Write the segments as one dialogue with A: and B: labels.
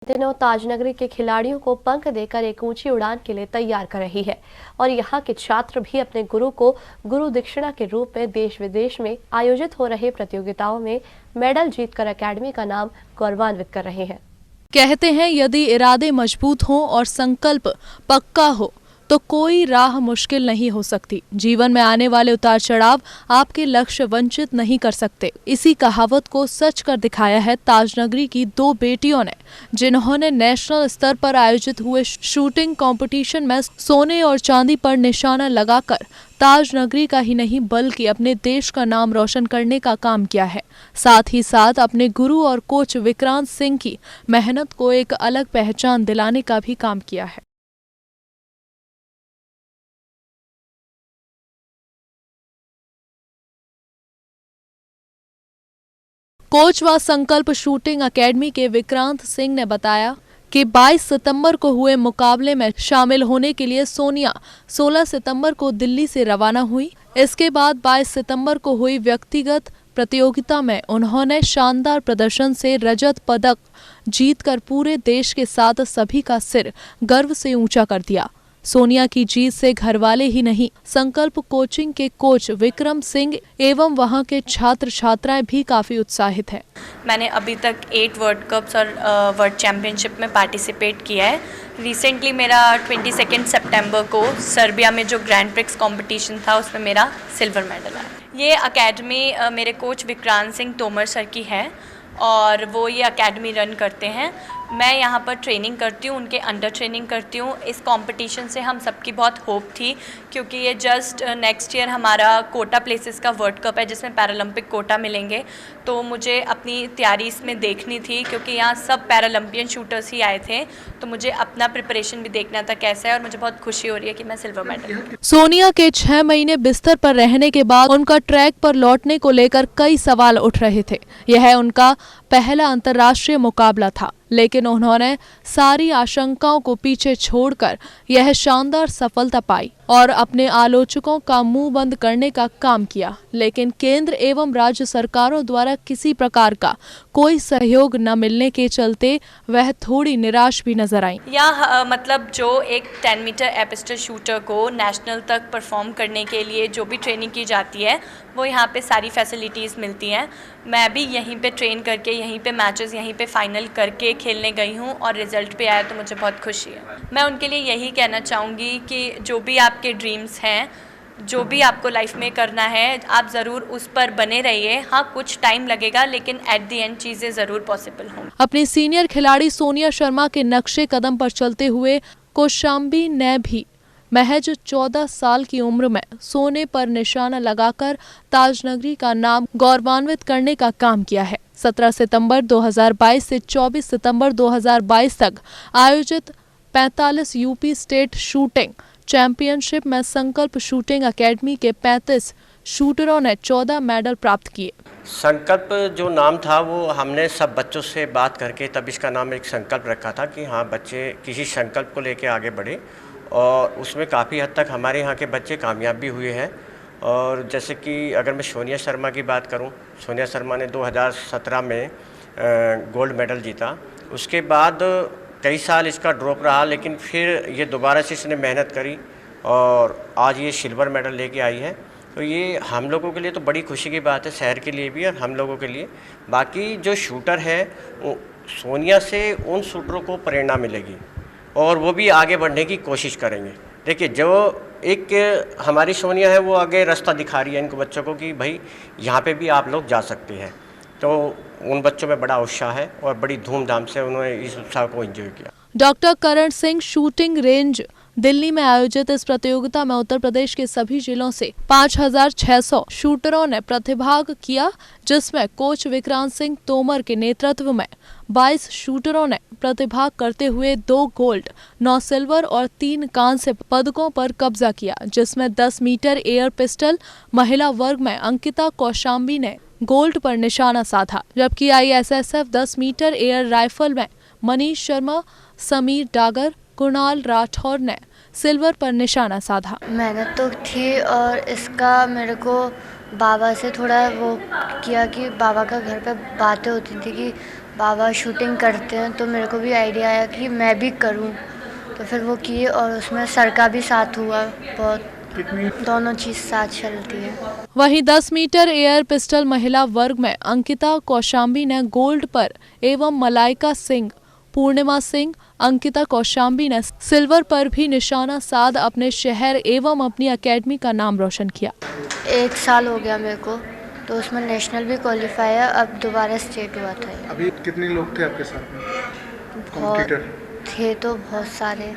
A: दिनों ताजनगरी के खिलाड़ियों को पंख देकर एक ऊंची उड़ान के लिए तैयार कर रही है और यहाँ के छात्र भी अपने गुरु को गुरु दक्षिणा के रूप में देश विदेश में आयोजित हो रहे प्रतियोगिताओं में मेडल जीतकर एकेडमी का नाम गौरवान्वित कर रहे हैं।
B: कहते हैं यदि इरादे मजबूत हों और संकल्प पक्का हो तो कोई राह मुश्किल नहीं हो सकती। जीवन में आने वाले उतार चढ़ाव आपके लक्ष्य वंचित नहीं कर सकते। इसी कहावत को सच कर दिखाया है ताजनगरी की दो बेटियों ने, जिन्होंने नेशनल स्तर पर आयोजित हुए शूटिंग कंपटीशन में सोने और चांदी पर निशाना लगाकर ताजनगरी का ही नहीं बल्कि अपने देश का नाम रोशन करने का काम किया है। साथ ही साथ अपने गुरु और कोच विक्रांत सिंह की मेहनत को एक अलग पहचान दिलाने का भी काम किया है। कोच व संकल्प शूटिंग एकेडमी के विक्रांत सिंह ने बताया कि 22 सितंबर को हुए मुकाबले में शामिल होने के लिए सोनिया 16 सितंबर को दिल्ली से रवाना हुई। इसके बाद 22 सितंबर को हुई व्यक्तिगत प्रतियोगिता में उन्होंने शानदार प्रदर्शन से रजत पदक जीतकर पूरे देश के साथ सभी का सिर गर्व से ऊंचा कर दिया। सोनिया की जीत से घरवाले ही नहीं, संकल्प कोचिंग के कोच विक्रम सिंह एवं वहां के छात्र छात्राएं भी काफी उत्साहित हैं।
C: मैंने अभी तक 8 वर्ल्ड कप्स और वर्ल्ड चैम्पियनशिप में पार्टिसिपेट किया है। रिसेंटली मेरा 22 सितंबर को सर्बिया में जो ग्रैंड प्रिक्स कंपटीशन था उसमें मेरा सिल्वर मेडल आया। ये एकेडमी मेरे कोच विक्रांत सिंह तोमर सर की है और वो ये एकेडमी रन करते हैं। मैं यहाँ पर ट्रेनिंग करती हूँ, उनके अंडर ट्रेनिंग करती हूँ। इस कंपटीशन से हम सबकी बहुत होप थी क्योंकि ये जस्ट नेक्स्ट ईयर हमारा कोटा प्लेसेस का वर्ल्ड कप है जिसमें पैरालंपिक कोटा मिलेंगे। तो मुझे अपनी तैयारी इसमें देखनी थी क्योंकि यहाँ सब पैरालंपियन शूटर्स ही आए थे, तो मुझे अपना प्रिपरेशन भी देखना था कैसा है और मुझे बहुत खुशी हो रही है कि मैं सिल्वर मेडल।
B: सोनिया के 6 महीने बिस्तर पर रहने के बाद उनका ट्रैक पर लौटने को लेकर कई सवाल उठ रहे थे। यह उनका पहला अंतर्राष्ट्रीय मुकाबला था, लेकिन उन्होंने सारी आशंकाओं को पीछे छोड़कर यह शानदार सफलता पाई और अपने आलोचकों का मुंह बंद करने का काम किया। लेकिन केंद्र एवं राज्य सरकारों द्वारा किसी प्रकार का कोई सहयोग न मिलने के चलते वह थोड़ी निराश भी नजर आई।
C: मतलब जो एक 10 मीटर एपिस्टल शूटर को नेशनल तक परफॉर्म करने के लिए जो भी ट्रेनिंग की जाती है वो यहाँ पे सारी फैसिलिटीज़ मिलती हैं। मैं भी यहीं पे ट्रेन करके यहीं पे मैचेस यहीं पे फाइनल करके खेलने गई हूँ और रिज़ल्ट पे आया तो मुझे बहुत खुशी है। मैं उनके लिए यही कहना चाहूँगी कि जो भी आपके ड्रीम्स हैं, जो भी आपको लाइफ में करना है, आप ज़रूर उस पर बने रहिए। हाँ, कुछ टाइम लगेगा लेकिन एट द एंड चीज़ें ज़रूर पॉसिबल होंगी।
B: अपनी सीनियर खिलाड़ी सोनिया शर्मा के नक्शे कदम पर चलते हुए कौशाम्बी ने भी महज 14 साल की उम्र में सोने पर निशाना लगाकर ताजनगरी का नाम गौरवान्वित करने का काम किया है। 17 सितंबर 2022 से 24 सितंबर 2022 तक आयोजित 45 यूपी स्टेट शूटिंग चैंपियनशिप में संकल्प शूटिंग एकेडमी के 35 शूटरों ने 14 मेडल प्राप्त किए।
D: संकल्प जो नाम था वो हमने सब बच्चों से बात करके तब इसका नाम एक संकल्प रखा था कि हाँ, बच्चे किसी संकल्प को लेके आगे बढ़े और उसमें काफ़ी हद तक हमारे यहाँ के बच्चे कामयाब भी हुए हैं। और जैसे कि अगर मैं सोनिया शर्मा की बात करूं, सोनिया शर्मा ने 2017 में गोल्ड मेडल जीता। उसके बाद कई साल इसका ड्रॉप रहा, लेकिन फिर ये दोबारा से इसने मेहनत करी और आज ये सिल्वर मेडल लेके आई है। तो ये हम लोगों के लिए तो बड़ी खुशी की बात है, शहर के लिए भी और हम लोगों के लिए। बाकी जो शूटर है सोनिया से उन शूटरों को प्रेरणा मिलेगी और वो भी आगे बढ़ने की कोशिश करेंगे। देखिए, जो एक हमारी सोनिया है वो आगे रास्ता दिखा रही है इनको बच्चों को कि भाई यहाँ पे भी आप लोग जा सकते हैं। तो उन बच्चों में बड़ा उत्साह है और बड़ी धूमधाम से उन्होंने इस उत्साह को एंजॉय किया।
B: Doctor Karan Singh shooting range Delhi में आयोजित इस प्रतियोगिता में उत्तर प्रदेश के सभी जिलों से 5600 शूटरों ने प्रतिभाग किया, जिसमें कोच विक्रांत सिंह तोमर के नेतृत्व में 22 शूटरों ने प्रतिभाग करते हुए 2 गोल्ड, 9 सिल्वर और 3 कांस्य पदकों पर कब्जा किया, जिसमें 10 मीटर एयर पिस्टल महिला वर्ग में अंकिता कौशाम्बी ने गोल्ड पर निशाना साधा, जबकि ISSF 10 मीटर एयर राइफल में मनीष शर्मा, समीर डागर, कुणाल राठौर ने सिल्वर पर निशाना साधा।
E: मेहनत तो थी और इसका मेरे को बाबा से थोड़ा वो किया कि बाबा का घर पे बातें होती थी कि बाबा शूटिंग करते हैं तो मेरे को भी आइडिया आया कि मैं भी करूं, तो फिर वो किए और उसमें सर का भी साथ हुआ बहुत, दोनों चीज़ साथ चलती है।
B: वहीं 10 मीटर एयर पिस्टल महिला वर्ग में अंकिता कौशाम्बी ने गोल्ड पर एवं मलाइका सिंह, पूर्णिमा सिंह, अंकिता कौशाम्बी ने सिल्वर पर भी निशाना साध अपने शहर एवं अपनी एकेडमी का नाम रोशन किया।
E: 1 साल हो गया मेरे को, तो उसमें नेशनल भी क्वालिफाई है, अब दोबारा स्टेट हुआ था।
F: अभी कितने लोग थे आपके साथ में कॉम्पिटिटर?
E: थे तो बहुत सारे।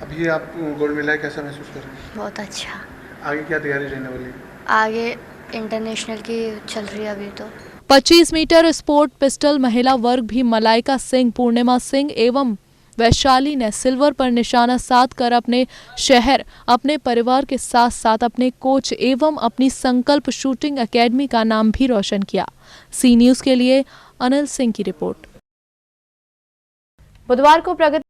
F: अभी आप गोल्ड मिला है, कैसा महसूस कर रहे हैं?
E: बहुत अच्छा।
F: आगे क्या तैयारी रहने वाली है?
E: आगे इंटरनेशनल की चल रही है अभी तो।
B: 25 मीटर स्पोर्ट पिस्टल महिला वर्ग भी मलाइका सिंह, पूर्णिमा सिंह एवं वैशाली ने सिल्वर पर निशाना साध कर अपने शहर, अपने परिवार के साथ साथ अपने कोच एवं अपनी संकल्प शूटिंग एकेडमी का नाम भी रोशन किया। सी न्यूज़ के लिए अनिल सिंह की रिपोर्ट।
A: बुधवार को प्रगति